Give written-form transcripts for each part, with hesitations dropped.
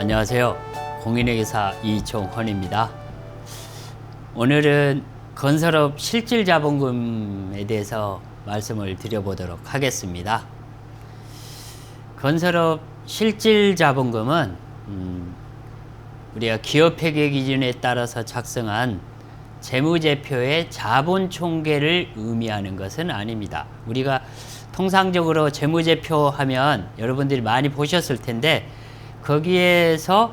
안녕하세요. 공인회계사 이종헌입니다. 오늘은 건설업 실질자본금에 대해서 말씀을 드려보도록 하겠습니다. 건설업 실질자본금은 우리가 기업회계 기준에 따라서 작성한 재무제표의 자본총계를 의미하는 것은 아닙니다. 우리가 통상적으로 재무제표 하면 여러분들이 많이 보셨을 텐데 거기에서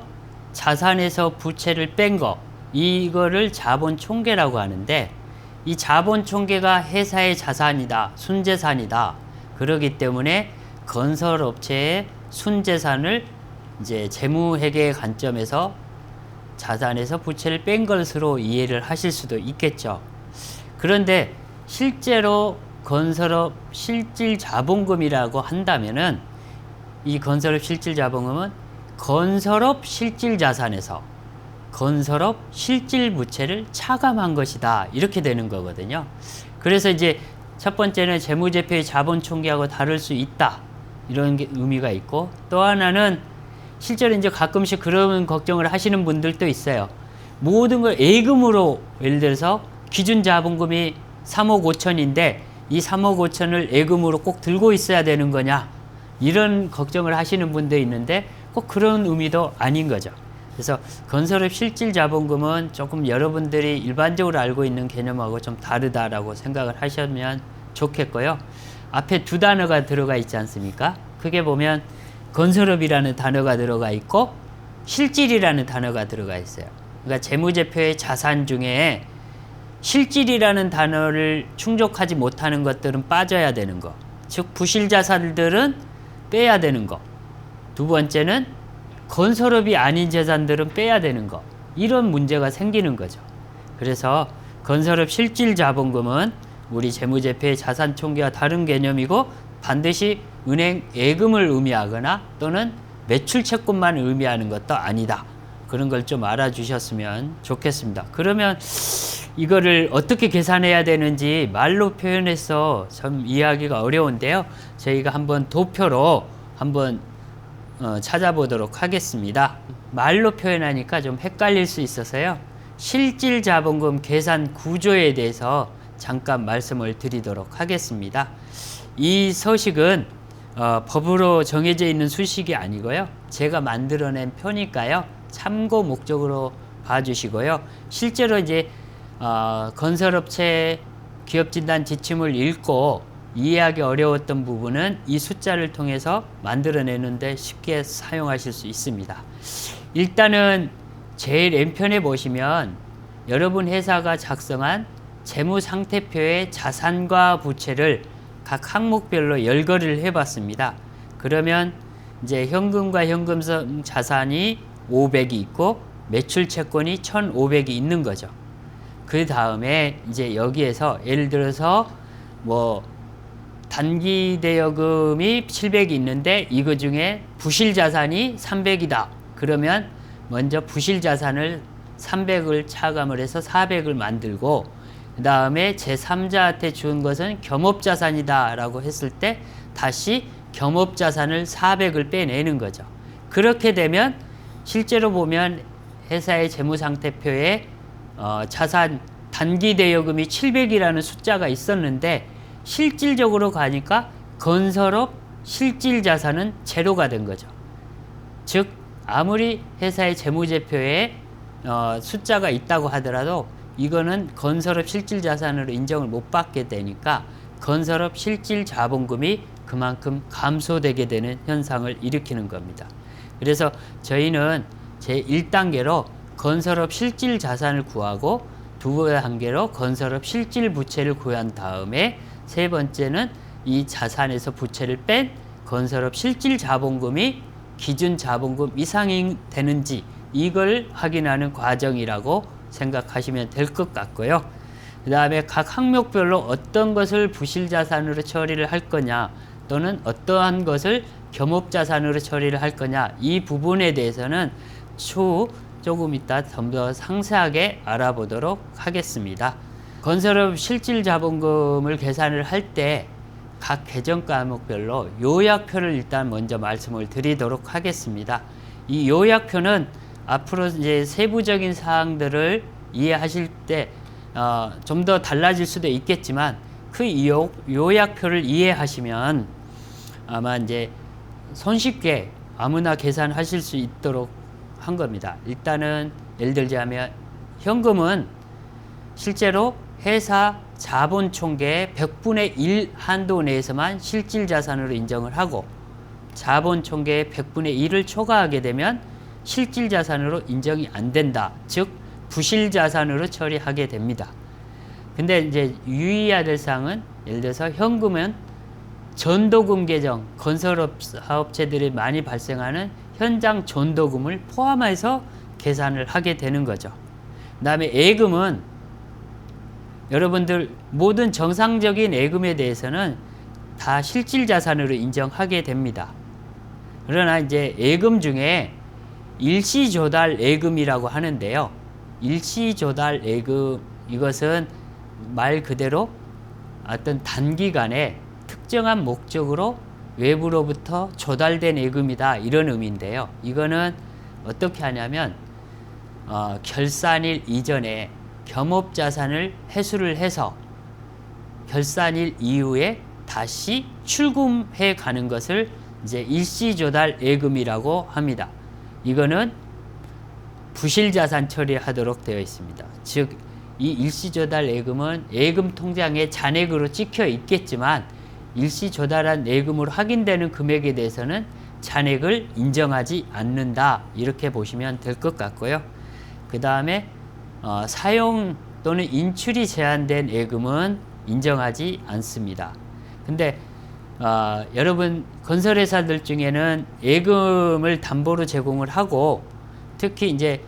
자산에서 부채를 뺀 거, 이거를 자본총계라고 하는데, 이 자본총계가 회사의 자산이다, 순재산이다. 그러기 때문에 건설업체의 순재산을 이제 재무회계의 관점에서 자산에서 부채를 뺀 것으로 이해를 하실 수도 있겠죠. 그런데 실제로 건설업 실질자본금이라고 한다면은 이 건설업 실질자본금은 건설업 실질자산에서 건설업 실질부채를 차감한 것이다, 이렇게 되는 거거든요. 그래서 이제 첫 번째는 재무제표의 자본총계하고 다를 수 있다, 이런 게 의미가 있고, 또 하나는 실제로 이제 가끔씩 그런 걱정을 하시는 분들도 있어요. 모든 걸 예금으로, 예를 들어서 기준 자본금이 3억 5천인데 이 3억 5천을 예금으로 꼭 들고 있어야 되는 거냐, 이런 걱정을 하시는 분도 있는데 꼭 그런 의미도 아닌 거죠. 그래서 건설업 실질자본금은 조금 여러분들이 일반적으로 알고 있는 개념하고 좀 다르다라고 생각을 하시면 좋겠고요. 앞에 두 단어가 들어가 있지 않습니까? 크게 보면 건설업이라는 단어가 들어가 있고 실질이라는 단어가 들어가 있어요. 그러니까 재무제표의 자산 중에 실질이라는 단어를 충족하지 못하는 것들은 빠져야 되는 거, 즉 부실자산들은 빼야 되는 거. 두 번째는 건설업이 아닌 재산들은 빼야 되는 거. 이런 문제가 생기는 거죠. 그래서 건설업 실질자본금은 우리 재무제표의 자산총계와 다른 개념이고 반드시 은행 예금을 의미하거나 또는 매출채권만 의미하는 것도 아니다. 그런 걸 좀 알아주셨으면 좋겠습니다. 그러면 이거를 어떻게 계산해야 되는지 말로 표현해서 참 이해하기가 어려운데요. 저희가 한번 도표로 한번 찾아보도록 하겠습니다. 말로 표현하니까 좀 헷갈릴 수 있어서요. 실질자본금 계산 구조에 대해서 잠깐 말씀을 드리도록 하겠습니다. 이 서식은 법으로 정해져 있는 수식이 아니고요. 제가 만들어낸 표니까요. 참고 목적으로 봐주시고요. 실제로 이제 건설업체 기업진단 지침을 읽고 이해하기 어려웠던 부분은 이 숫자를 통해서 만들어내는데 쉽게 사용하실 수 있습니다. 일단은 제일 왼편에 보시면 여러분 회사가 작성한 재무상태표의 자산과 부채를 각 항목별로 열거를 해봤습니다. 그러면 이제 현금과 현금성 자산이 500이 있고 매출채권이 1,500이 있는 거죠. 그 다음에 이제 여기에서 예를 들어서 뭐 단기 대여금이 700이 있는데 이거 중에 부실자산이 300이다. 그러면 먼저 부실자산을 300을 차감을 해서 400을 만들고, 그 다음에 제3자한테 준 것은 겸업자산이다 라고 했을 때 다시 겸업자산을 400을 빼내는 거죠. 그렇게 되면 실제로 보면 회사의 재무상태표에 자산 단기 대여금이 700이라는 숫자가 있었는데 실질적으로 가니까 건설업 실질자산은 제로가 된 거죠. 즉 아무리 회사의 재무제표에 숫자가 있다고 하더라도 이거는 건설업 실질자산으로 인정을 못 받게 되니까 건설업 실질자본금이 그만큼 감소되게 되는 현상을 일으키는 겁니다. 그래서 저희는 제1단계로 건설업 실질자산을 구하고 두 단계로 건설업 실질부채를 구한 다음에 세 번째는 이 자산에서 부채를 뺀 건설업 실질자본금이 기준 자본금 이상이 되는지 이걸 확인하는 과정이라고 생각하시면 될 것 같고요. 그 다음에 각 항목별로 어떤 것을 부실자산으로 처리를 할 거냐 또는 어떠한 것을 겸업자산으로 처리를 할 거냐, 이 부분에 대해서는 추후 조금 이따 좀 더 상세하게 알아보도록 하겠습니다. 건설업 실질자본금을 계산을 할 때 각 계정 과목별로 요약표를 일단 먼저 말씀을 드리도록 하겠습니다. 이 요약표는 앞으로 이제 세부적인 사항들을 이해하실 때 좀 더 달라질 수도 있겠지만 그 요약표를 이해하시면 아마 이제 손쉽게 아무나 계산하실 수 있도록 한 겁니다. 일단은 예를 들자면 현금은 실제로 회사 자본 총계의 100분의 1 한도 내에서만 실질 자산으로 인정을 하고 자본 총계의 100분의 1을 초과하게 되면 실질 자산으로 인정이 안 된다. 즉 부실 자산으로 처리하게 됩니다. 근데 이제 유의해야 될 사항은 예를 들어서 현금은 전도금 계정, 건설업 사업체들이 많이 발생하는 현장 전도금을 포함해서 계산을 하게 되는 거죠. 그 다음에 예금은 여러분들 모든 정상적인 예금에 대해서는 다 실질 자산으로 인정하게 됩니다. 그러나 이제 예금 중에 일시조달 예금이라고 하는데요. 일시조달 예금, 이것은 말 그대로 어떤 단기간에 특정한 목적으로 외부로부터 조달된 예금이다, 이런 의미인데요. 이거는 어떻게 하냐면 결산일 이전에 겸업자산을 회수를 해서 결산일 이후에 다시 출금해 가는 것을 이제 일시조달 예금이라고 합니다. 이거는 부실자산 처리하도록 되어 있습니다. 즉, 이 일시조달 예금은 예금 통장에 잔액으로 찍혀 있겠지만 일시조달한 예금으로 확인되는 금액에 대해서는 잔액을 인정하지 않는다, 이렇게 보시면 될 것 같고요. 그 다음에 사용 또는 인출이 제한된 예금은 인정하지 않습니다. 근데 여러분 건설회사들 중에는 예금을 담보로 제공을 하고 특히 이제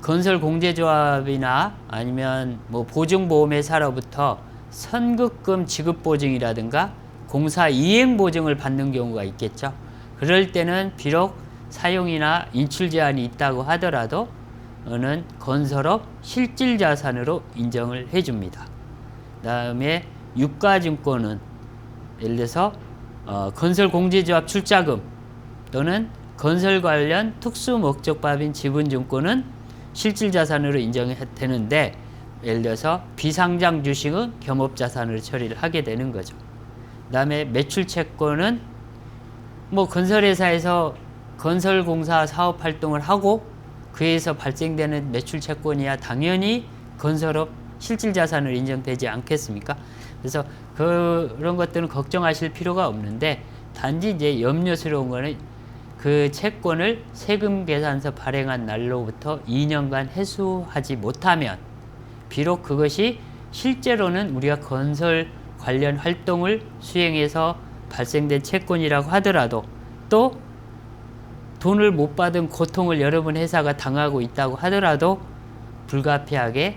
건설공제조합이나 아니면 뭐 보증보험회사로부터 선급금 지급보증이라든가 공사 이행보증을 받는 경우가 있겠죠. 그럴 때는 비록 사용이나 인출 제한이 있다고 하더라도 는 건설업 실질자산으로 인정을 해줍니다. 그 다음에 유가증권은 예를 들어서 건설공제조합 출자금 또는 건설 관련 특수목적법인 지분증권은 실질자산으로 인정이 되는데 예를 들어서 비상장 주식은 겸업자산으로 처리를 하게 되는 거죠. 그 다음에 매출채권은 뭐 건설회사에서 건설공사 사업활동을 하고 그에서 발생되는 매출채권이야 당연히 건설업 실질자산으로 인정되지 않겠습니까? 그래서 그런 것들은 걱정하실 필요가 없는데 단지 이제 염려스러운 거는 그 채권을 세금계산서 발행한 날로부터 2년간 회수하지 못하면 비록 그것이 실제로는 우리가 건설 관련 활동을 수행해서 발생된 채권이라고 하더라도 또 돈을 못 받은 고통을 여러분 회사가 당하고 있다고 하더라도 불가피하게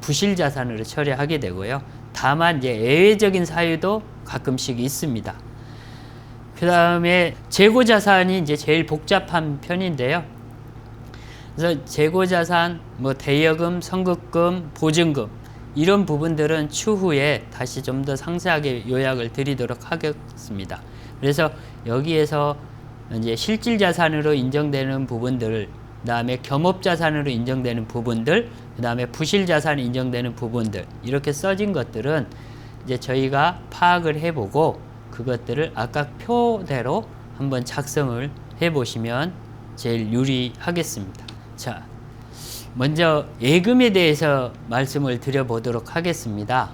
부실자산으로 처리하게 되고요. 다만 이제 예외적인 사유도 가끔씩 있습니다. 그 다음에 재고자산이 이제 제일 복잡한 편인데요. 그래서 재고자산, 뭐 대여금, 선급금, 보증금 이런 부분들은 추후에 다시 좀 더 상세하게 요약을 드리도록 하겠습니다. 그래서 여기에서 이제 실질자산으로 인정되는 부분들, 그 다음에 겸업자산으로 인정되는 부분들, 그 다음에 부실자산이 인정되는 부분들 이렇게 써진 것들은 이제 저희가 파악을 해보고 그것들을 아까 표대로 한번 작성을 해보시면 제일 유리하겠습니다. 자, 먼저 예금에 대해서 말씀을 드려보도록 하겠습니다.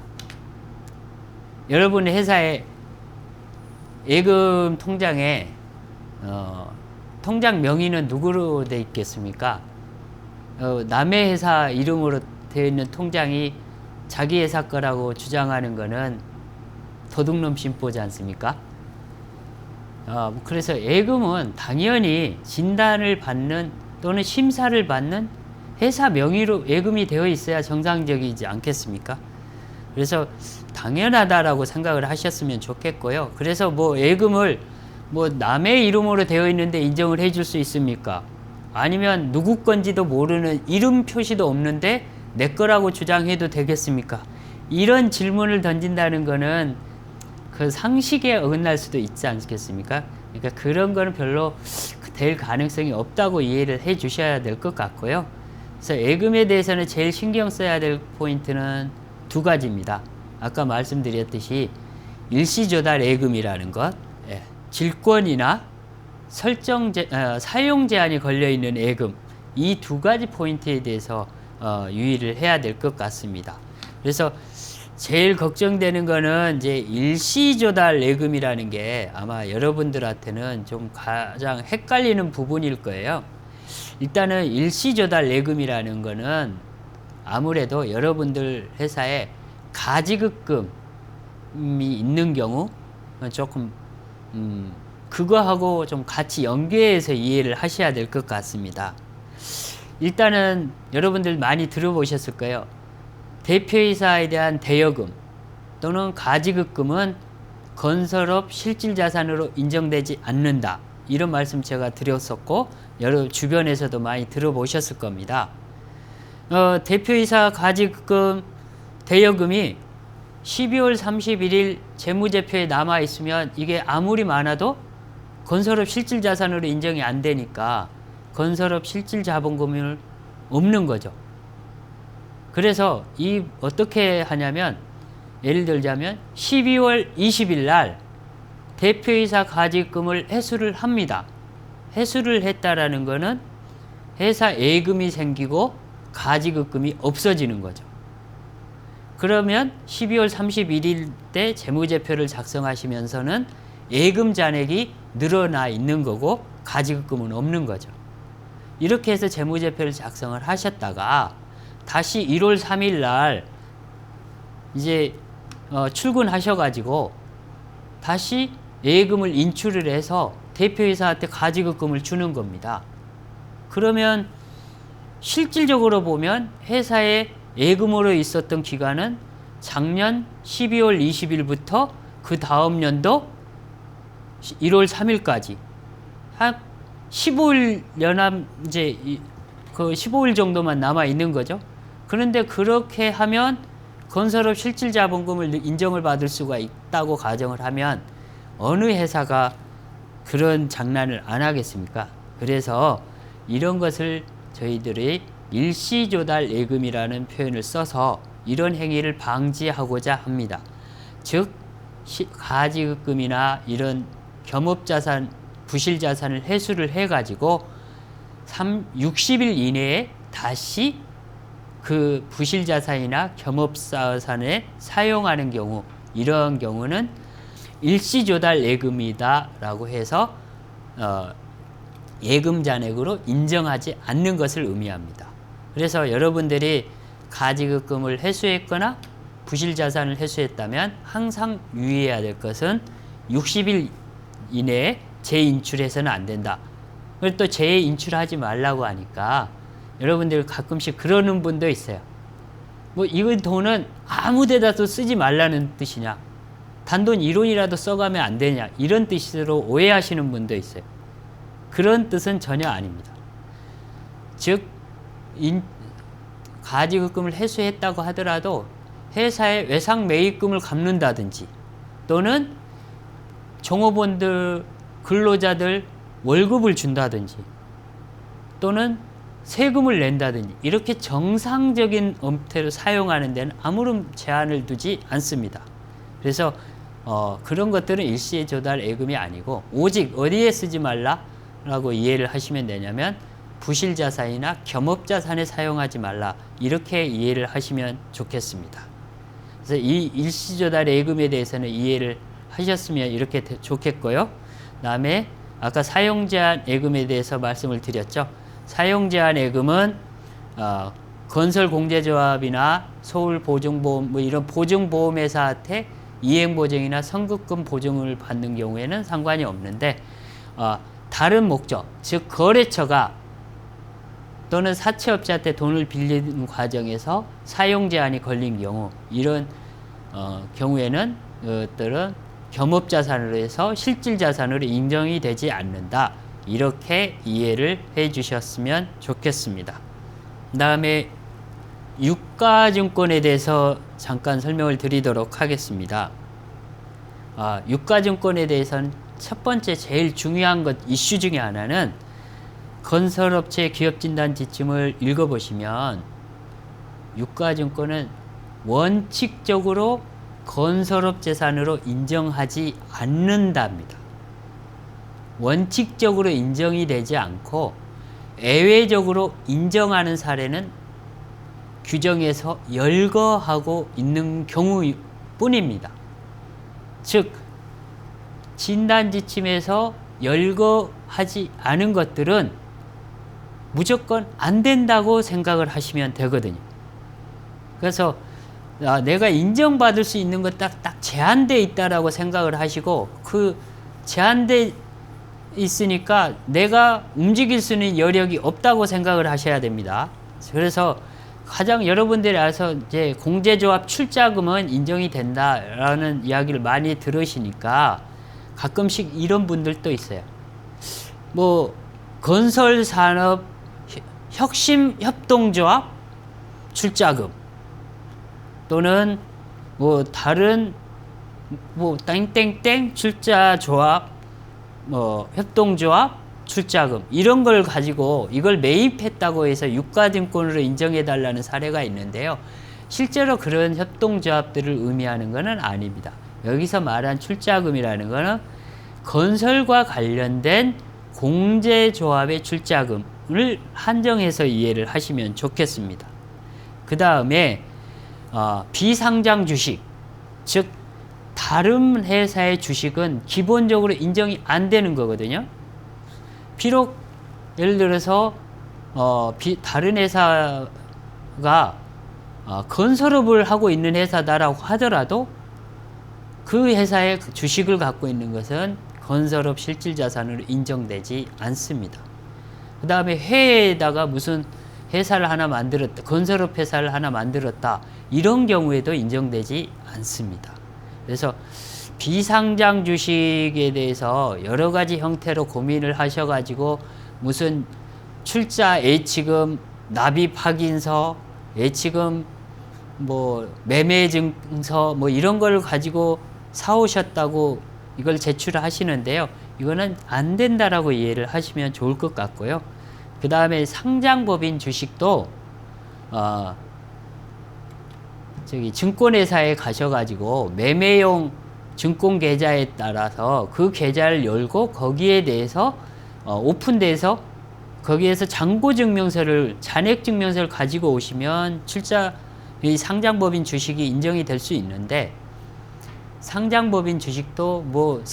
여러분 회사의 예금 통장에 통장 명의는 누구로 되어 있겠습니까? 남의 회사 이름으로 되어 있는 통장이 자기 회사 거라고 주장하는 거는 도둑놈 심보지 않습니까? 그래서 예금은 당연히 진단을 받는 또는 심사를 받는 회사 명의로 예금이 되어 있어야 정상적이지 않겠습니까? 그래서 당연하다라고 생각을 하셨으면 좋겠고요. 그래서 뭐 예금을 뭐 남의 이름으로 되어 있는데 인정을 해줄 수 있습니까? 아니면 누구 건지도 모르는 이름 표시도 없는데 내 거라고 주장해도 되겠습니까? 이런 질문을 던진다는 거는 그 상식에 어긋날 수도 있지 않겠습니까? 그러니까 그런 거는 별로 될 가능성이 없다고 이해를 해 주셔야 될 것 같고요. 그래서 예금에 대해서는 제일 신경 써야 될 포인트는 두 가지입니다. 아까 말씀드렸듯이 일시조달 예금이라는 것, 질권이나 사용 제한이 걸려 있는 예금, 이 두 가지 포인트에 대해서 유의를 해야 될 것 같습니다. 그래서 제일 걱정되는 거는 이제 일시조달 예금이라는 게 아마 여러분들한테는 좀 가장 헷갈리는 부분일 거예요. 일단은 일시조달 예금이라는 거는 아무래도 여러분들 회사에 가지급금이 있는 경우 조금 그거하고 좀 같이 연계해서 이해를 하셔야 될 것 같습니다. 일단은 여러분들 많이 들어보셨을 거예요. 대표이사에 대한 대여금 또는 가지급금은 건설업 실질자산으로 인정되지 않는다. 이런 말씀 제가 드렸었고 여러 주변에서도 많이 들어보셨을 겁니다. 대표이사 가지급금 대여금이 12월 31일 재무제표에 남아 있으면 이게 아무리 많아도 건설업 실질자산으로 인정이 안 되니까 건설업 실질자본금이 없는 거죠. 그래서 어떻게 하냐면 예를 들자면 12월 20일 날 대표이사 가지급금을 회수를 합니다. 회수를 했다라는 거는 회사 예금이 생기고 가지급금이 없어지는 거죠. 그러면 12월 31일 때 재무제표를 작성하시면서는 예금 잔액이 늘어나 있는 거고 가지급금은 없는 거죠. 이렇게 해서 재무제표를 작성을 하셨다가 다시 1월 3일 날 이제 출근하셔가지고 다시 예금을 인출을 해서 대표이사한테 가지급금을 주는 겁니다. 그러면 실질적으로 보면 회사에 예금으로 있었던 기간은 작년 12월 20일부터 그 다음 연도 1월 3일까지 한 15일 이제 그 15일 정도만 남아 있는 거죠. 그런데 그렇게 하면 건설업 실질자본금을 인정을 받을 수가 있다고 가정을 하면 어느 회사가 그런 장난을 안 하겠습니까? 그래서 이런 것을 저희들이 일시조달 예금이라는 표현을 써서 이런 행위를 방지하고자 합니다. 즉 가지급금이나 이런 겸업자산, 부실자산을 회수를 해가지고 60일 이내에 다시 그 부실자산이나 겸업자산에 사용하는 경우, 이러한 경우는 일시조달 예금이다 라고 해서 예금 잔액으로 인정하지 않는 것을 의미합니다. 그래서 여러분들이 가지급금을 회수했거나 부실자산을 회수했다면 항상 유의해야 될 것은 60일 이내에 재인출해서는 안 된다. 그리고 또 재인출하지 말라고 하니까 여러분들 가끔씩 그러는 분도 있어요. 뭐 이거 돈은 아무 데다도 쓰지 말라는 뜻이냐, 단돈 1원이라도 써가면 안 되냐, 이런 뜻으로 오해하시는 분도 있어요. 그런 뜻은 전혀 아닙니다. 즉 가지급금을 회수했다고 하더라도 회사의 외상 매입금을 갚는다든지 또는 종업원들, 근로자들 월급을 준다든지 또는 세금을 낸다든지 이렇게 정상적인 형태로 사용하는 데는 아무런 제한을 두지 않습니다. 그래서 그런 것들은 일시조달 예금이 아니고 오직 어디에 쓰지 말라라고 이해를 하시면 되냐면 부실자산이나 겸업자산에 사용하지 말라, 이렇게 이해를 하시면 좋겠습니다. 그래서 이 일시조달 예금에 대해서는 이해를 하셨으면 이렇게 좋겠고요. 다음에 아까 사용제한 예금에 대해서 말씀을 드렸죠. 사용제한 예금은 건설공제조합이나 서울보증보험 뭐 이런 보증보험회사한테 이행보증이나 선급금 보증을 받는 경우에는 상관이 없는데 다른 목적, 즉 거래처가 또는 사채업자한테 돈을 빌리는 과정에서 사용제한이 걸린 경우, 이런 경우에는 그것들은 겸업자산으로 해서 실질자산으로 인정이 되지 않는다. 이렇게 이해를 해 주셨으면 좋겠습니다. 그 다음에 유가증권에 대해서 잠깐 설명을 드리도록 하겠습니다. 유가증권에 대해서는 첫 번째 제일 중요한 것 이슈 중에 하나는 건설업체 기업진단 지침을 읽어보시면 유가증권은 원칙적으로 건설업 재산으로 인정하지 않는답니다. 원칙적으로 인정이 되지 않고 예외적으로 인정하는 사례는 규정에서 열거하고 있는 경우뿐입니다. 즉 진단지침에서 열거하지 않은 것들은 무조건 안 된다고 생각을 하시면 되거든요. 그래서 내가 인정받을 수 있는 것 딱 제한되어 있다라고 생각을 하시고 그 제한되어 있으니까 내가 움직일 수 있는 여력이 없다고 생각을 하셔야 됩니다. 그래서 가장 여러분들이 알아서 이제 공제조합 출자금은 인정이 된다라는 이야기를 많이 들으시니까 가끔씩 이런 분들도 있어요. 뭐 건설산업 혁신협동조합 출자금 또는 뭐 다른 뭐 땡땡땡 출자조합 뭐 협동조합 출자금 이런 걸 가지고 이걸 매입했다고 해서 유가증권으로 인정해 달라는 사례가 있는데요. 실제로 그런 협동조합들을 의미하는 것은 아닙니다. 여기서 말한 출자금이라는 것은 건설과 관련된 공제조합의 출자금을 한정해서 이해를 하시면 좋겠습니다. 그 다음에 비상장 주식, 즉 다른 회사의 주식은 기본적으로 인정이 안 되는 거거든요. 비록 예를 들어서 다른 회사가 건설업을 하고 있는 회사다라고 하더라도 그 회사의 주식을 갖고 있는 것은 건설업 실질자산으로 인정되지 않습니다. 그 다음에 해외에다가 무슨 회사를 하나 만들었다, 건설업 회사를 하나 만들었다, 이런 경우에도 인정되지 않습니다. 그래서 비상장 주식에 대해서 여러 가지 형태로 고민을 하셔가지고 무슨 출자 예치금, 납입 확인서, 예치금, 뭐 매매 증서, 뭐 이런 걸 가지고 사오셨다고 이걸 제출하시는데요. 이거는 안 된다라고 이해를 하시면 좋을 것 같고요. 그 다음에 상장법인 주식도 증권회사에 가셔가지고 매매용 증권 계좌에 따라서 그 계좌를 열고 거기에 대해서 오픈돼서 거기에서 잔고증명서를 잔액증명서를 가지고 오시면 이 상장법인 주식이 인정이 될 수 있는데 상장법인 주식도 뭐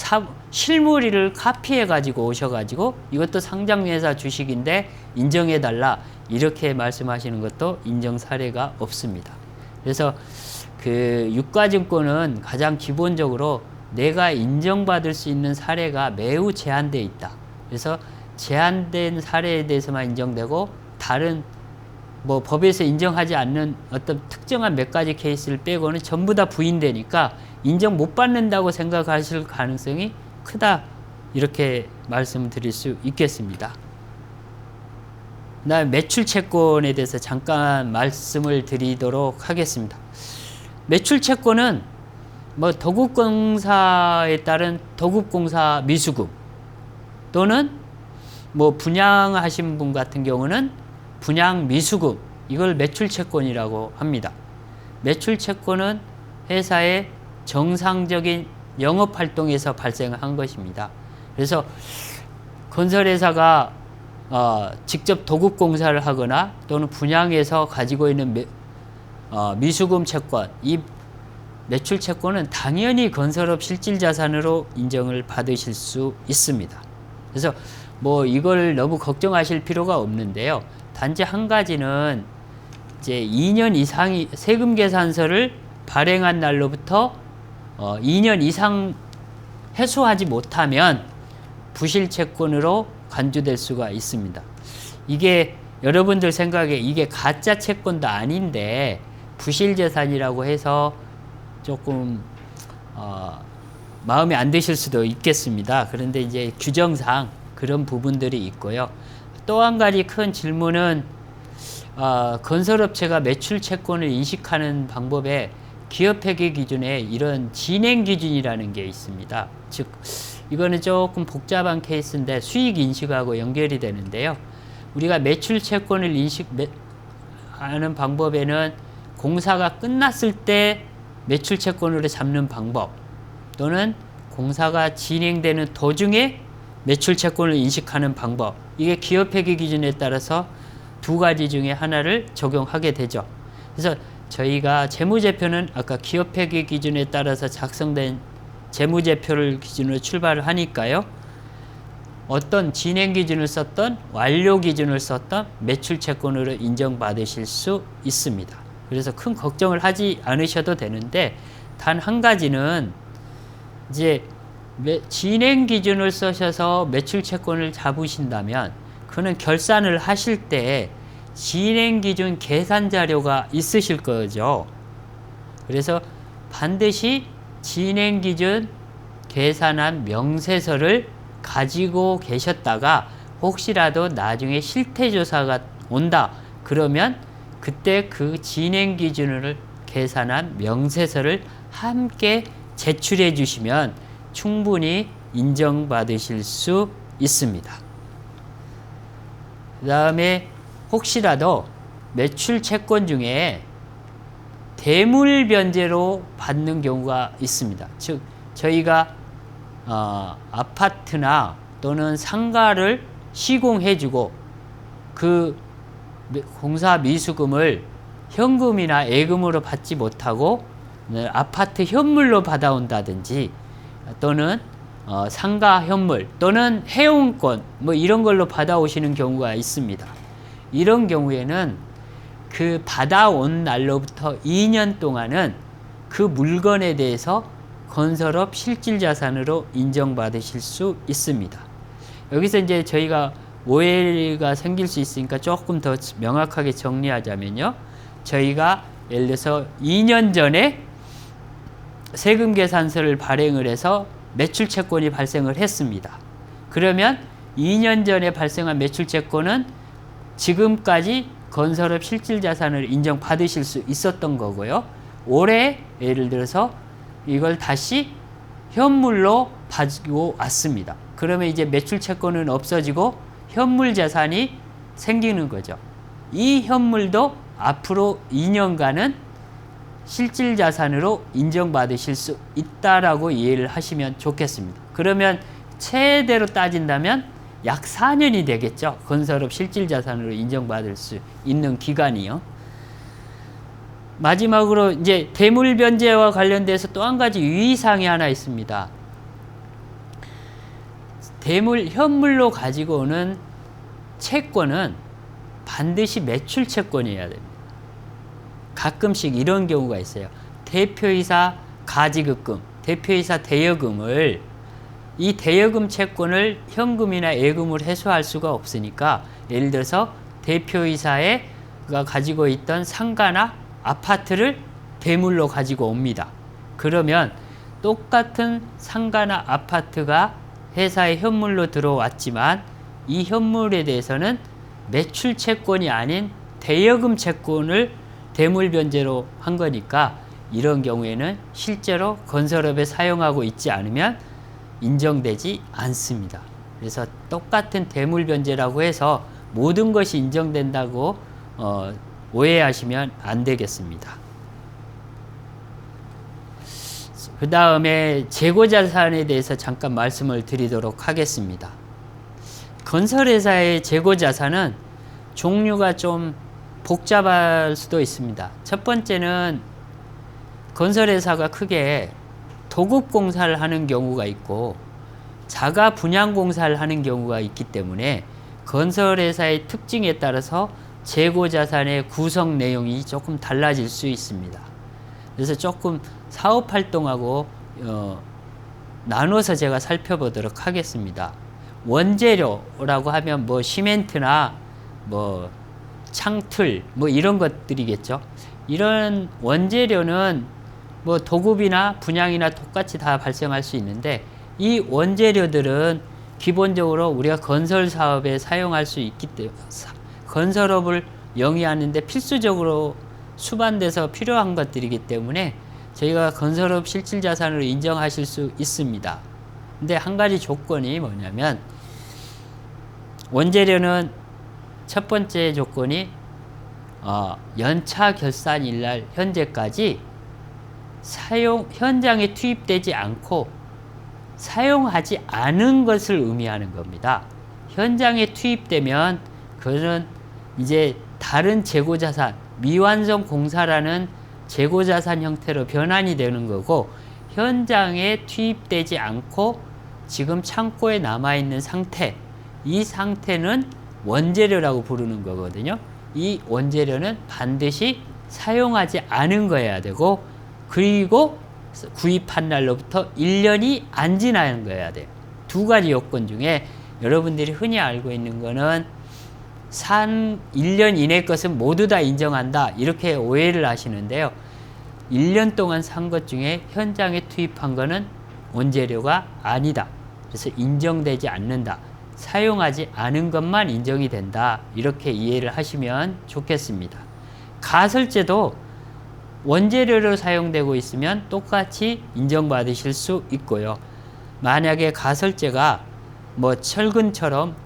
실물을 카피해 가지고 오셔가지고 이것도 상장회사 주식인데 인정해 달라 이렇게 말씀하시는 것도 인정 사례가 없습니다. 그래서 그 유가증권은 가장 기본적으로 내가 인정받을 수 있는 사례가 매우 제한되어 있다. 그래서 제한된 사례에 대해서만 인정되고 다른 뭐 법에서 인정하지 않는 어떤 특정한 몇 가지 케이스를 빼고는 전부 다 부인되니까 인정 못 받는다고 생각하실 가능성이 크다, 이렇게 말씀드릴 수 있겠습니다. 그다음에 매출채권에 대해서 잠깐 말씀을 드리도록 하겠습니다. 매출채권은 뭐 도급공사에 따른 도급공사 미수급 또는 뭐 분양하신 분 같은 경우는 분양 미수급, 이걸 매출채권이라고 합니다. 매출채권은 회사의 정상적인 영업활동에서 발생한 것입니다. 그래서 건설회사가 직접 도급공사를 하거나 또는 분양해서 가지고 있는 미수금 채권, 이 매출채권은 당연히 건설업 실질자산으로 인정을 받으실 수 있습니다. 그래서 뭐 이걸 너무 걱정하실 필요가 없는데요. 단지 한 가지는 이제 2년 이상이 세금계산서를 발행한 날로부터 2년 이상 회수하지 못하면 부실채권으로 간주될 수가 있습니다. 이게 여러분들 생각에 이게 가짜 채권도 아닌데 부실재산이라고 해서 조금 마음에 안 드실 수도 있겠습니다. 그런데 이제 규정상 그런 부분들이 있고요. 또 한 가지 큰 질문은 건설업체가 매출채권을 인식하는 방법에 기업회계 기준에 이런 진행기준이라는 게 있습니다. 즉 이거는 조금 복잡한 케이스인데 수익 인식하고 연결이 되는데요. 우리가 매출 채권을 인식하는 방법에는 공사가 끝났을 때 매출 채권으로 잡는 방법, 또는 공사가 진행되는 도중에 매출 채권을 인식하는 방법, 이게 기업회계 기준에 따라서 두 가지 중에 하나를 적용하게 되죠. 그래서 저희가 재무제표는 아까 기업회계 기준에 따라서 작성된 재무제표를 기준으로 출발을 하니까요. 어떤 진행 기준을 썼던 완료 기준을 썼던 매출 채권으로 인정받으실 수 있습니다. 그래서 큰 걱정을 하지 않으셔도 되는데, 단 한 가지는 이제 진행 기준을 쓰셔서 매출 채권을 잡으신다면 그는 결산을 하실 때 진행 기준 계산 자료가 있으실 거죠. 그래서 반드시 진행 기준 계산한 명세서를 가지고 계셨다가 혹시라도 나중에 실태조사가 온다 그러면 그때 그 진행 기준을 계산한 명세서를 함께 제출해 주시면 충분히 인정받으실 수 있습니다. 그 다음에 혹시라도 매출 채권 중에 대물 변제로 받는 경우가 있습니다. 즉 저희가 아파트나 또는 상가를 시공해 주고 그 공사 미수금을 현금이나 예금으로 받지 못하고 아파트 현물로 받아온다든지 또는 상가 현물 또는 해운권 뭐 이런 걸로 받아오시는 경우가 있습니다. 이런 경우에는 그 받아온 날로부터 2년 동안은 그 물건에 대해서 건설업 실질자산으로 인정받으실 수 있습니다. 여기서 이제 저희가 오해가 생길 수 있으니까 조금 더 명확하게 정리하자면요. 저희가 예를 들어서 2년 전에 세금 계산서를 발행을 해서 매출 채권이 발생을 했습니다. 그러면 2년 전에 발생한 매출 채권은 지금까지 건설업 실질자산을 인정받으실 수 있었던 거고요. 올해 예를 들어서 이걸 다시 현물로 가지고 왔습니다. 그러면 이제 매출 채권은 없어지고 현물 자산이 생기는 거죠. 이 현물도 앞으로 2년간은 실질 자산으로 인정받으실 수 있다라고 이해를 하시면 좋겠습니다. 그러면 최대로 따진다면 약 4년이 되겠죠. 건설업 실질 자산으로 인정받을 수 있는 기간이요. 마지막으로 이제 대물 변제와 관련돼서 또 한 가지 유의사항이 하나 있습니다. 대물 현물로 가지고 오는 채권은 반드시 매출 채권이어야 됩니다. 가끔씩 이런 경우가 있어요. 대표이사 가지급금, 대표이사 대여금을 이 대여금 채권을 현금이나 예금으로 회수할 수가 없으니까 예를 들어서 대표이사가 가지고 있던 상가나 아파트를 대물로 가지고 옵니다. 그러면 똑같은 상가나 아파트가 회사에 현물로 들어왔지만 이 현물에 대해서는 매출 채권이 아닌 대여금 채권을 대물 변제로 한 거니까 이런 경우에는 실제로 건설업에 사용하고 있지 않으면 인정되지 않습니다. 그래서 똑같은 대물 변제라고 해서 모든 것이 인정된다고 오해하시면 안 되겠습니다. 그 다음에 재고자산에 대해서 잠깐 말씀을 드리도록 하겠습니다. 건설회사의 재고자산은 종류가 좀 복잡할 수도 있습니다. 첫 번째는 건설회사가 크게 도급공사를 하는 경우가 있고 자가 분양공사를 하는 경우가 있기 때문에 건설회사의 특징에 따라서 재고자산의 구성 내용이 조금 달라질 수 있습니다. 그래서 조금 사업활동하고 나눠서 제가 살펴보도록 하겠습니다. 원재료라고 하면 뭐 시멘트나 뭐 창틀 뭐 이런 것들이겠죠. 이런 원재료는 뭐 도급이나 분양이나 똑같이 다 발생할 수 있는데 이 원재료들은 기본적으로 우리가 건설 사업에 사용할 수 있기 때문에 건설업을 영위하는데 필수적으로 수반돼서 필요한 것들이기 때문에 저희가 건설업 실질자산으로 인정하실 수 있습니다. 근데 한 가지 조건이 뭐냐면, 원재료는 첫 번째 조건이 연차 결산일 날 현재까지 현장에 투입되지 않고 사용하지 않은 것을 의미하는 겁니다. 현장에 투입되면 그거는 이제 다른 재고자산, 미완성 공사라는 재고자산 형태로 변환이 되는 거고, 현장에 투입되지 않고 지금 창고에 남아있는 상태, 이 상태는 원재료라고 부르는 거거든요. 이 원재료는 반드시 사용하지 않은 거여야 되고, 그리고 구입한 날로부터 1년이 안 지나는 거여야 돼요. 두 가지 요건 중에 여러분들이 흔히 알고 있는 거는 1년 이내 것은 모두 다 인정한다, 이렇게 오해를 하시는데요. 1년 동안 산 것 중에 현장에 투입한 거는 원재료가 아니다. 그래서 인정되지 않는다. 사용하지 않은 것만 인정이 된다. 이렇게 이해를 하시면 좋겠습니다. 가설제도 원재료로 사용되고 있으면 똑같이 인정받으실 수 있고요. 만약에 가설제가 철근처럼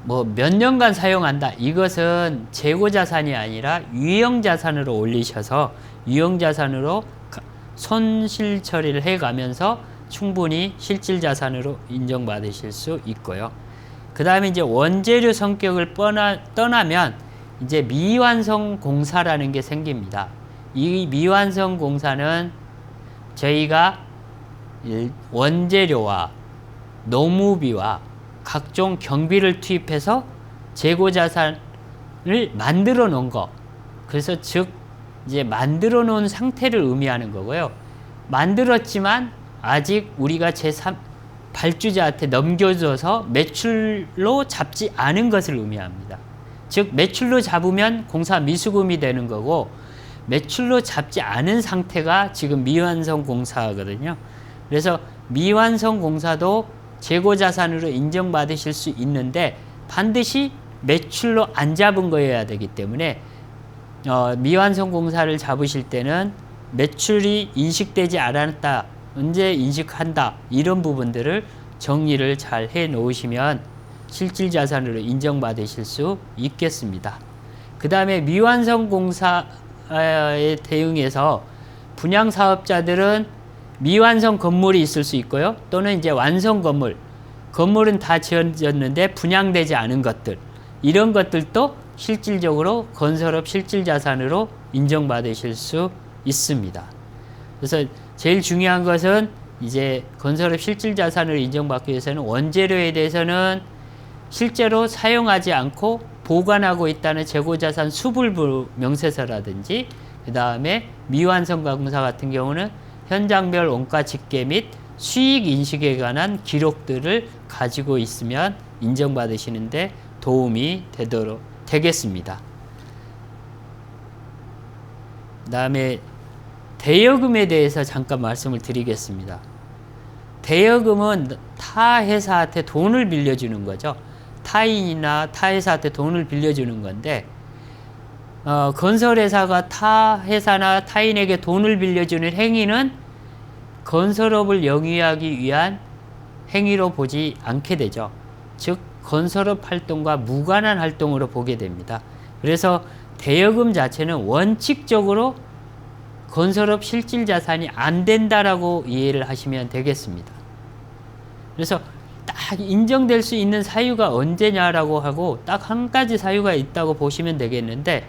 몇 년간 사용한다, 이것은 재고자산이 아니라 유형자산으로 올리셔서 유형자산으로 손실 처리를 해가면서 충분히 실질자산으로 인정받으실 수 있고요. 그 다음에 이제 원재료 성격을 떠나면 이제 미완성 공사라는 게 생깁니다. 이 미완성 공사는 저희가 원재료와 노무비와 각종 경비를 투입해서 재고자산을 만들어 놓은 거, 그래서 즉 이제 만들어 놓은 상태를 의미하는 거고요. 만들었지만 아직 우리가 발주자한테 넘겨줘서 매출로 잡지 않은 것을 의미합니다. 즉 매출로 잡으면 공사 미수금이 되는 거고, 매출로 잡지 않은 상태가 지금 미완성 공사거든요. 그래서 미완성 공사도 재고자산으로 인정받으실 수 있는데 반드시 매출로 안 잡은 거여야 되기 때문에 미완성 공사를 잡으실 때는 매출이 인식되지 않았다, 언제 인식한다, 이런 부분들을 정리를 잘 해 놓으시면 실질자산으로 인정받으실 수 있겠습니다. 그 다음에 미완성 공사에 대응해서 분양사업자들은 미완성 건물이 있을 수 있고요. 또는 이제 완성 건물은 다 지어졌는데 분양되지 않은 것들, 이런 것들도 실질적으로 건설업 실질자산으로 인정받으실 수 있습니다. 그래서 제일 중요한 것은 이제 건설업 실질자산으로 인정받기 위해서는 원재료에 대해서는 실제로 사용하지 않고 보관하고 있다는 재고자산 수불부 명세서라든지, 그 다음에 미완성 공사 같은 경우는 현장별 원가 집계 및 수익 인식에 관한 기록들을 가지고 있으면 인정받으시는데 도움이 되겠습니다. 그 다음에 대여금에 대해서 잠깐 말씀을 드리겠습니다. 대여금은 타 회사한테 돈을 빌려주는 거죠. 타인이나 타 회사한테 돈을 빌려주는 건데, 건설회사가 타 회사나 타인에게 돈을 빌려주는 행위는 건설업을 영위하기 위한 행위로 보지 않게 되죠. 즉 건설업 활동과 무관한 활동으로 보게 됩니다. 그래서 대여금 자체는 원칙적으로 건설업 실질자산이 안 된다라고 이해를 하시면 되겠습니다. 그래서 딱 인정될 수 있는 사유가 언제냐라고 하고 딱 한 가지 사유가 있다고 보시면 되겠는데,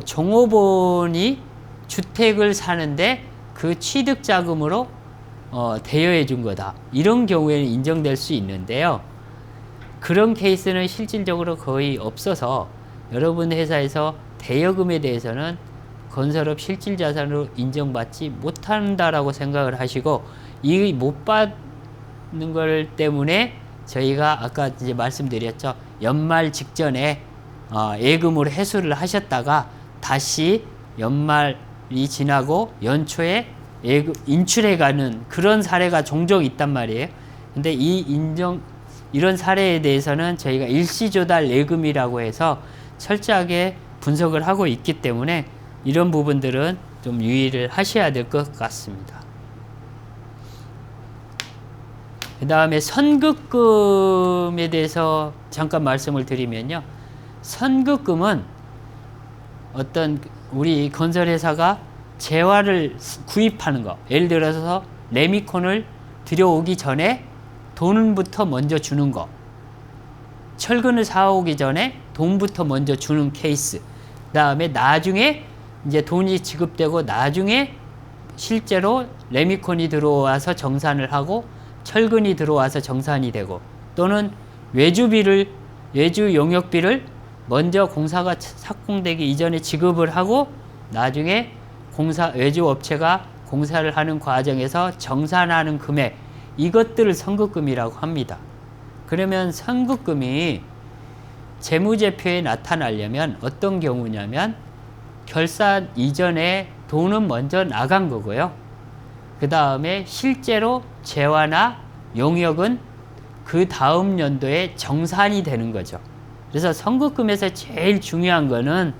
종업원이 주택을 사는데 그 취득자금으로 대여해 준 거다, 이런 경우에는 인정될 수 있는데요. 그런 케이스는 실질적으로 거의 없어서 여러분 회사에서 대여금에 대해서는 건설업 실질자산으로 인정받지 못한다라고 생각을 하시고, 이 못 받는 걸 때문에 저희가 아까 이제 말씀드렸죠. 연말 직전에 예금으로 회수를 하셨다가 다시 연말이 지나고 연초에 인출해가는 그런 사례가 종종 있단 말이에요. 근데 이런 사례에 대해서는 저희가 일시조달 예금이라고 해서 철저하게 분석을 하고 있기 때문에 이런 부분들은 좀 유의를 하셔야 될 것 같습니다. 그 다음에 선급금에 대해서 잠깐 말씀을 드리면요. 선급금은 어떤 우리 건설회사가 재화를 구입하는 거. 예를 들어서 레미콘을 들여오기 전에 돈부터 먼저 주는 거. 철근을 사오기 전에 돈부터 먼저 주는 케이스. 그 다음에 나중에 이제 돈이 지급되고 나중에 실제로 레미콘이 들어와서 정산을 하고 철근이 들어와서 정산이 되고, 또는 외주 용역비를 먼저 공사가 착공되기 이전에 지급을 하고 나중에 외주 업체가 공사를 하는 과정에서 정산하는 금액, 이것들을 선급금이라고 합니다. 그러면 선급금이 재무제표에 나타나려면 어떤 경우냐면, 결산 이전에 돈은 먼저 나간 거고요. 그 다음에 실제로 재화나 용역은 그 다음 연도에 정산이 되는 거죠. 그래서 선급금에서 제일 중요한 거는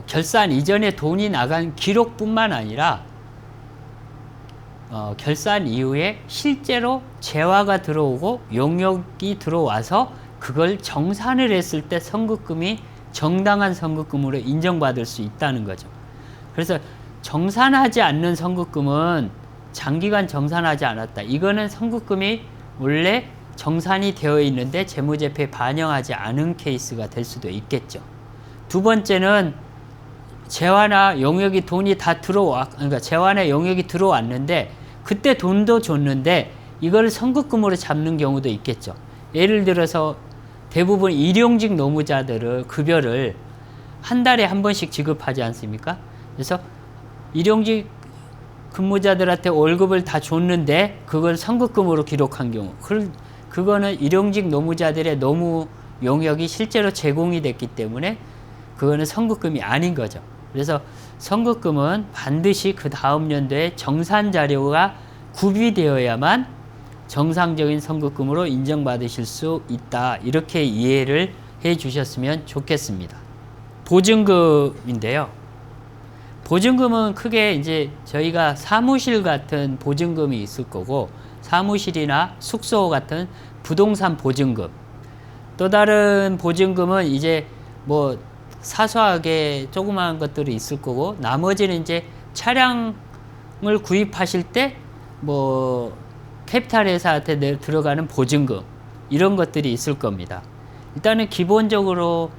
결산 이전에 돈이 나간 기록뿐만 아니라 결산 이후에 실제로 재화가 들어오고 용역이 들어와서 그걸 정산을 했을 때 선급금이 정당한 선급금으로 인정받을 수 있다는 거죠. 그래서 정산하지 않는 선급금은 장기간 정산하지 않았다. 이거는 선급금이 원래 정산이 되어 있는데 재무제표에 반영하지 않은 케이스가 될 수도 있겠죠. 두 번째는 재화나 용역이 돈이 다 그러니까 재화나 용역이 들어왔는데 그때 돈도 줬는데 이걸 선급금으로 잡는 경우도 있겠죠. 예를 들어서 대부분 일용직 노무자들을 급여를 한 달에 한 번씩 지급하지 않습니까? 그래서 일용직 근무자들한테 월급을 다 줬는데 그걸 선급금으로 기록한 경우, 그거는 일용직 노무자들의 노무 용역이 실제로 제공이 됐기 때문에 그거는 선급금이 아닌 거죠. 그래서 선급금은 반드시 그 다음 연도에 정산 자료가 구비되어야만 정상적인 선급금으로 인정받으실 수 있다. 이렇게 이해를 해 주셨으면 좋겠습니다. 보증금인데요. 보증금은 크게 이제 저희가 사무실 같은 보증금이 있을 거고, 사무실이나 숙소 같은 부동산 보증금, 또 다른 보증금은 이제 뭐 사소하게 조그마한 것들이 있을 거고, 나머지는 이제 차량을 구입하실 때 뭐 캐피탈 회사한테 들어가는 보증금, 이런 것들이 있을 겁니다. 일단은 기본적으로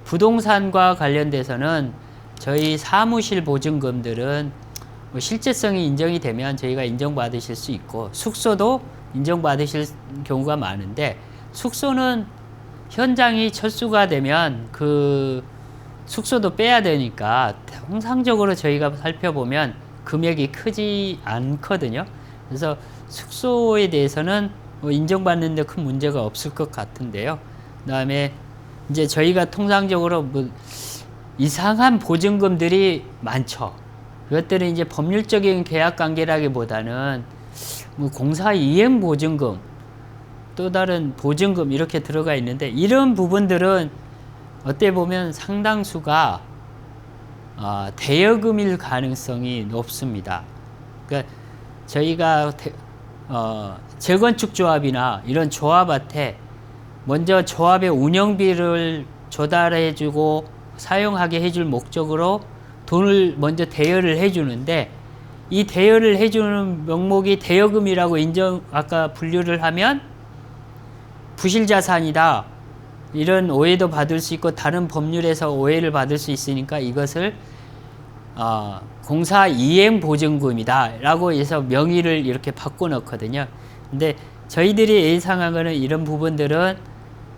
부동산과 관련돼서는 저희 사무실 보증금들은 뭐 실제성이 인정이 되면 저희가 인정받으실 수 있고, 숙소도 인정받으실 경우가 많은데, 숙소는 현장이 철수가 되면 그 숙소도 빼야 되니까 통상적으로 저희가 살펴보면 금액이 크지 않거든요. 그래서 숙소에 대해서는 뭐 인정받는 데 큰 문제가 없을 것 같은데요. 그 다음에 이제 저희가 통상적으로 뭐 이상한 보증금들이 많죠. 그것들은 이제 법률적인 계약 관계라기보다는 뭐 공사 이행 보증금, 또 다른 보증금 이렇게 들어가 있는데, 이런 부분들은 어떻게 보면 상당수가 대여금일 가능성이 높습니다. 그러니까 저희가 재건축 조합이나 이런 조합한테 먼저 조합의 운영비를 조달해주고 사용하게 해줄 목적으로 돈을 먼저 대여를 해주는데, 이 대여를 해주는 명목이 대여금이라고 아까 분류를 하면 부실자산이다, 이런 오해도 받을 수 있고 다른 법률에서 오해를 받을 수 있으니까 이것을 공사 이행 보증금이다 라고 해서 명의를 이렇게 바꿔 놓거든요. 근데 저희들이 예상한 거는 이런 부분들은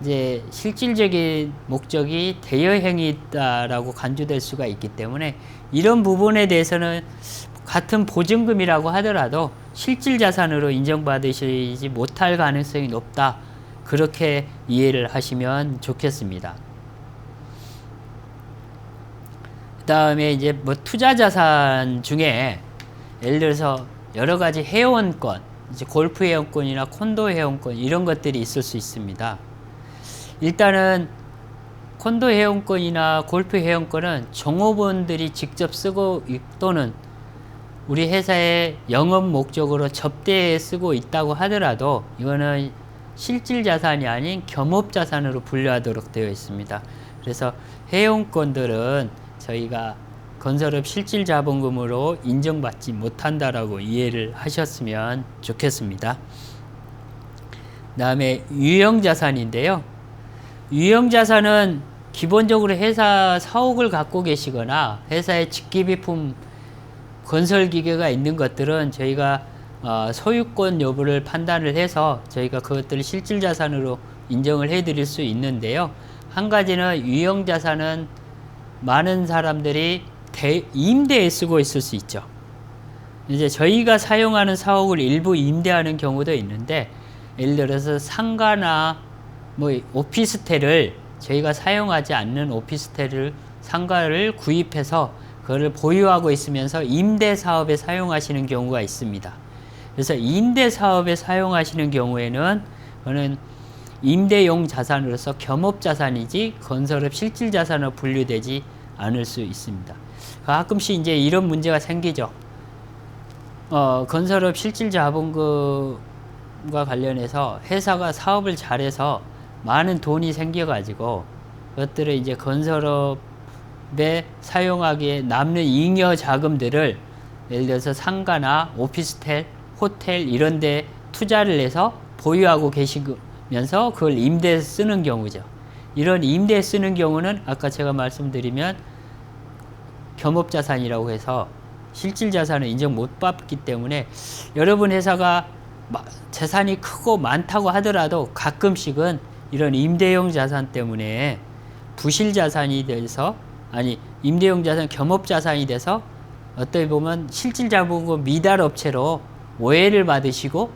이제 실질적인 목적이 대여행위다라고 간주될 수가 있기 때문에, 이런 부분에 대해서는 같은 보증금이라고 하더라도 실질 자산으로 인정받으시지 못할 가능성이 높다, 그렇게 이해를 하시면 좋겠습니다. 그 다음에 이제 뭐 투자 자산 중에 예를 들어서 여러 가지 회원권, 이제 골프 회원권이나 콘도 회원권, 이런 것들이 있을 수 있습니다. 일단은 콘도 회원권이나 골프 회원권은 종업원들이 직접 쓰고 또는 우리 회사의 영업 목적으로 접대에 쓰고 있다고 하더라도 이거는 실질 자산이 아닌 겸업 자산으로 분류하도록 되어 있습니다. 그래서 회원권들은 저희가 건설업 실질 자본금으로 인정받지 못한다라고 이해를 하셨으면 좋겠습니다. 다음에 유형자산인데요. 유형자산은 기본적으로 회사 사옥을 갖고 계시거나 회사에 직기비품 건설기계가 있는 것들은 저희가 소유권 여부를 판단을 해서 저희가 그것들을 실질자산으로 인정을 해 드릴 수 있는데요. 한 가지는 유형자산은 많은 사람들이 임대에 쓰고 있을 수 있죠. 이제 저희가 사용하는 사옥을 일부 임대하는 경우도 있는데, 예를 들어서 상가나 뭐 오피스텔을 저희가 사용하지 않는 오피스텔을 상가를 구입해서 그거를 보유하고 있으면서 임대 사업에 사용하시는 경우가 있습니다. 그래서 임대 사업에 사용하시는 경우에는 그거는 임대용 자산으로서 겸업 자산이지 건설업 실질 자산으로 분류되지 않을 수 있습니다. 가끔씩 이제 이런 문제가 생기죠. 건설업 실질 자본금과 관련해서 회사가 사업을 잘해서 많은 돈이 생겨가지고 그것들을 이제 건설업에 사용하기에 남는 잉여 자금들을 예를 들어서 상가나 오피스텔, 호텔 이런 데 투자를 해서 보유하고 계시면서 그걸 임대에 쓰는 경우죠. 이런 임대에 쓰는 경우는 아까 제가 말씀드리면 겸업자산이라고 해서 실질자산을 인정 못 받기 때문에 여러분 회사가 재산이 크고 많다고 하더라도 가끔씩은 이런 임대용 자산 때문에 부실자산이 돼서 임대용 자산 겸업자산이 돼서 어떻게 보면 실질자본금 미달업체로 오해를 받으시고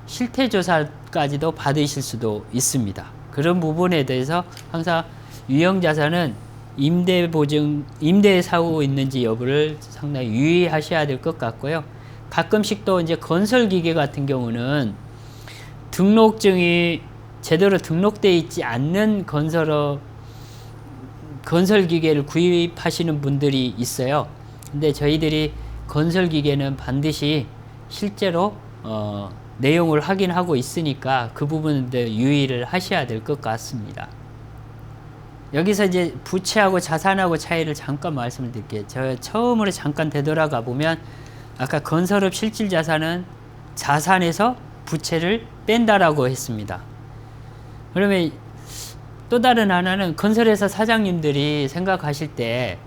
실태조사까지도 받으실 수도 있습니다. 그런 부분에 대해서 항상 유형자산은 임대에 사고 있는지 여부를 상당히 유의하셔야 될 것 같고요. 가끔씩 또 이제 건설기계 같은 경우는 등록증이 제대로 등록되어 있지 않는 건설기계를 구입하시는 분들이 있어요. 근데 저희들이 건설기계는 반드시 실제로 내용을 확인하고 있으니까 그 부분에 유의를 하셔야 될 것 같습니다. 여기서 이제 부채하고 자산하고 차이를 잠깐 말씀을 드릴게요. 저 처음으로 잠깐 되돌아가 보면 아까 건설업 실질 자산은 자산에서 부채를 뺀다라고 했습니다. 그러면 또 다른 하나는 건설회사 사장님들이 생각하실 때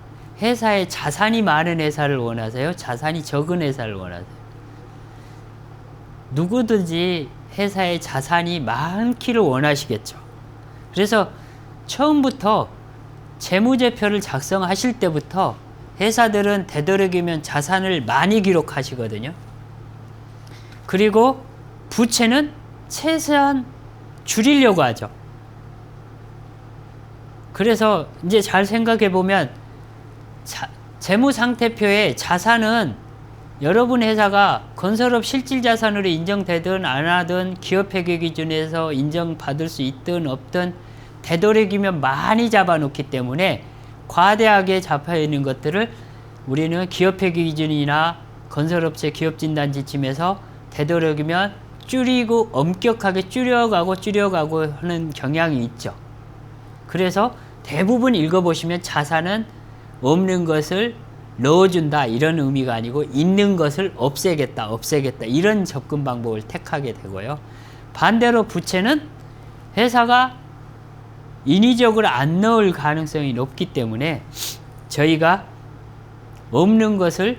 회사에 자산이 많은 회사를 원하세요? 자산이 적은 회사를 원하세요? 누구든지 회사에 자산이 많기를 원하시겠죠. 그래서 처음부터 재무제표를 작성하실 때부터 회사들은 되도록이면 자산을 많이 기록하시거든요. 그리고 부채는 최소한 줄이려고 하죠. 그래서 이제 잘 생각해 보면 재무상태표에 자산은 여러분 회사가 건설업 실질자산으로 인정되든 안 하든 기업회계 기준에서 인정받을 수 있든 없든 되도록이면 많이 잡아놓기 때문에 과대하게 잡혀 있는 것들을 우리는 기업회계 기준이나 건설업체 기업진단지침에서 되도록이면 줄이고 엄격하게 줄여가고 하는 경향이 있죠. 그래서 대부분 읽어보시면 자산은 없는 것을 넣어준다 이런 의미가 아니고 있는 것을 없애겠다 이런 접근 방법을 택하게 되고요. 반대로 부채는 회사가 인위적으로 안 넣을 가능성이 높기 때문에 저희가 없는 것을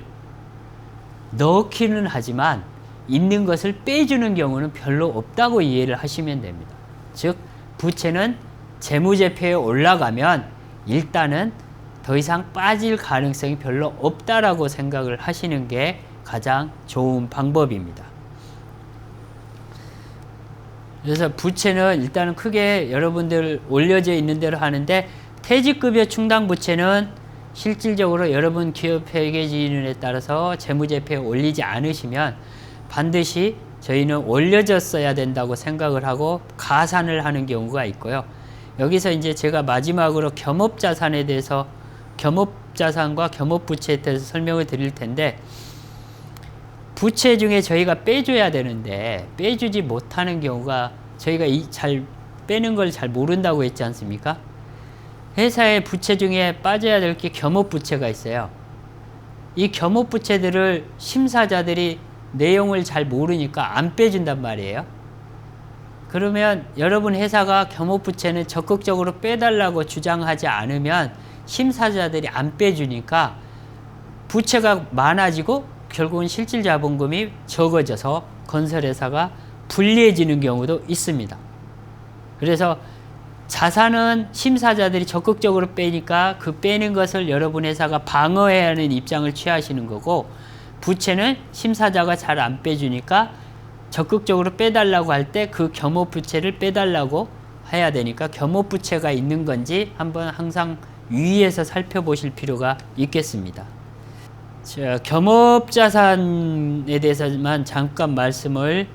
넣기는 하지만 있는 것을 빼주는 경우는 별로 없다고 이해를 하시면 됩니다. 즉 부채는 재무제표에 올라가면 일단은 더 이상 빠질 가능성이 별로 없다라고 생각을 하시는 게 가장 좋은 방법입니다. 그래서 부채는 일단은 크게 여러분들 올려져 있는 대로 하는데 퇴직급여 충당 부채는 실질적으로 여러분 기업회계기준에 따라서 재무제표에 올리지 않으시면 반드시 저희는 올려졌어야 된다고 생각을 하고 가산을 하는 경우가 있고요. 여기서 이제 제가 마지막으로 겸업자산에 대해서 겸업자산과 겸업부채에 대해서 설명을 드릴 텐데 부채 중에 저희가 빼줘야 되는데 빼주지 못하는 경우가 저희가 잘 빼는 걸 잘 모른다고 했지 않습니까? 회사의 부채 중에 빠져야 될 게 겸업부채가 있어요. 이 겸업부채들을 심사자들이 내용을 잘 모르니까 안 빼준단 말이에요. 그러면 여러분 회사가 겸업부채는 적극적으로 빼달라고 주장하지 않으면 심사자들이 안 빼주니까 부채가 많아지고 결국은 실질자본금이 적어져서 건설회사가 불리해지는 경우도 있습니다. 그래서 자산은 심사자들이 적극적으로 빼니까 그 빼는 것을 여러분 회사가 방어해야 하는 입장을 취하시는 거고, 부채는 심사자가 잘 안 빼주니까 적극적으로 빼달라고 할 때 그 겸업부채를 빼달라고 해야 되니까 겸업부채가 있는 건지 한번 항상 유의해서 살펴보실 필요가 있겠습니다. 자, 겸업자산에 대해서만 잠깐 말씀을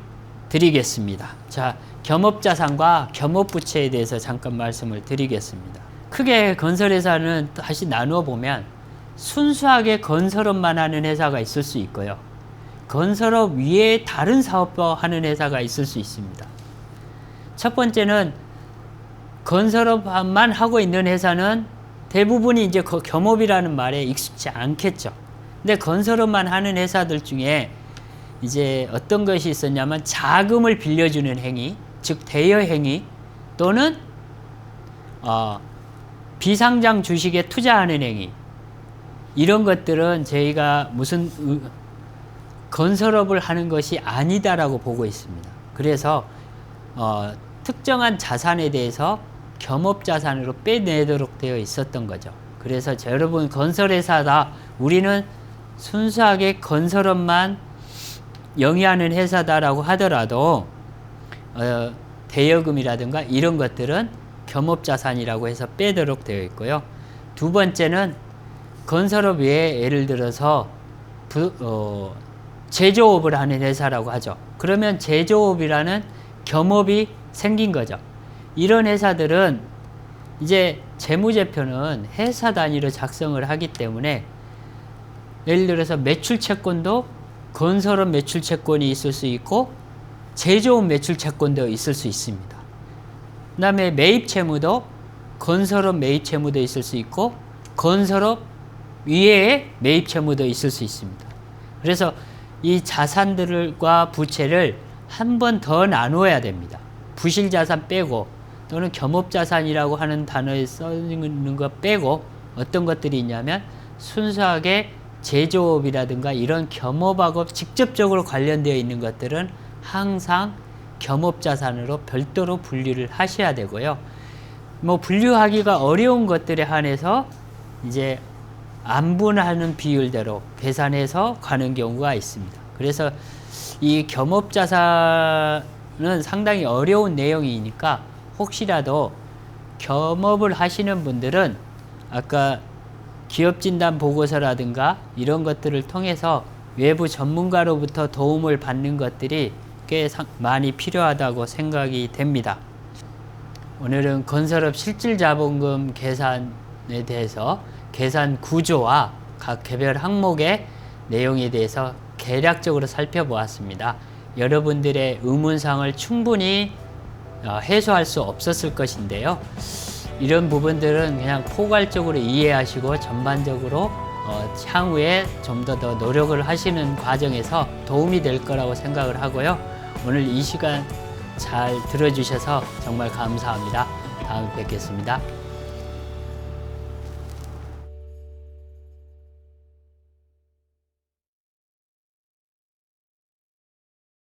드리겠습니다. 자, 겸업자산과 겸업부채에 대해서 잠깐 말씀을 드리겠습니다. 크게 건설회사는 다시 나누어 보면 순수하게 건설업만 하는 회사가 있을 수 있고요. 건설업 위에 다른 사업도 하는 회사가 있을 수 있습니다. 첫 번째는 건설업만 하고 있는 회사는 대부분이 이제 겸업이라는 말에 익숙지 않겠죠. 근데 건설업만 하는 회사들 중에 이제 어떤 것이 있었냐면 자금을 빌려주는 행위, 즉 대여 행위 또는 비상장 주식에 투자하는 행위, 이런 것들은 저희가 무슨 건설업을 하는 것이 아니다라고 보고 있습니다. 그래서 특정한 자산에 대해서 겸업자산으로 빼내도록 되어 있었던 거죠. 그래서 여러분 건설회사다, 우리는 순수하게 건설업만 영위하는 회사다라고 하더라도 대여금이라든가 이런 것들은 겸업자산이라고 해서 빼도록 되어 있고요. 두 번째는 건설업 외에 예를 들어서 제조업을 하는 회사라고 하죠. 그러면 제조업이라는 겸업이 생긴 거죠. 이런 회사들은 이제 재무제표는 회사 단위로 작성을 하기 때문에 예를 들어서 매출채권도 건설업 매출채권이 있을 수 있고 제조업 매출채권도 있을 수 있습니다. 그 다음에 매입채무도 건설업 매입채무도 있을 수 있고 건설업 위에 매입채무도 있을 수 있습니다. 그래서 이 자산들과 부채를 한 번 더 나누어야 됩니다. 부실자산 빼고 또는 겸업자산이라고 하는 단어에 써있는 거 빼고 어떤 것들이 있냐면 순수하게 제조업이라든가 이런 겸업하고 직접적으로 관련되어 있는 것들은 항상 겸업자산으로 별도로 분류를 하셔야 되고요. 뭐 분류하기가 어려운 것들에 한해서 이제 안분하는 비율대로 계산해서 가는 경우가 있습니다. 그래서 이 겸업자산은 상당히 어려운 내용이니까 혹시라도 겸업을 하시는 분들은 아까 기업진단 보고서라든가 이런 것들을 통해서 외부 전문가로부터 도움을 받는 것들이 꽤 많이 필요하다고 생각이 됩니다. 오늘은 건설업 실질자본금 계산에 대해서 계산 구조와 각 개별 항목의 내용에 대해서 개략적으로 살펴보았습니다. 여러분들의 의문사항을 충분히 해소할 수 없었을 것인데요. 이런 부분들은 그냥 포괄적으로 이해하시고 전반적으로 향후에 좀 더 노력을 하시는 과정에서 도움이 될 거라고 생각을 하고요. 오늘 이 시간 잘 들어주셔서 정말 감사합니다. 다음에 뵙겠습니다.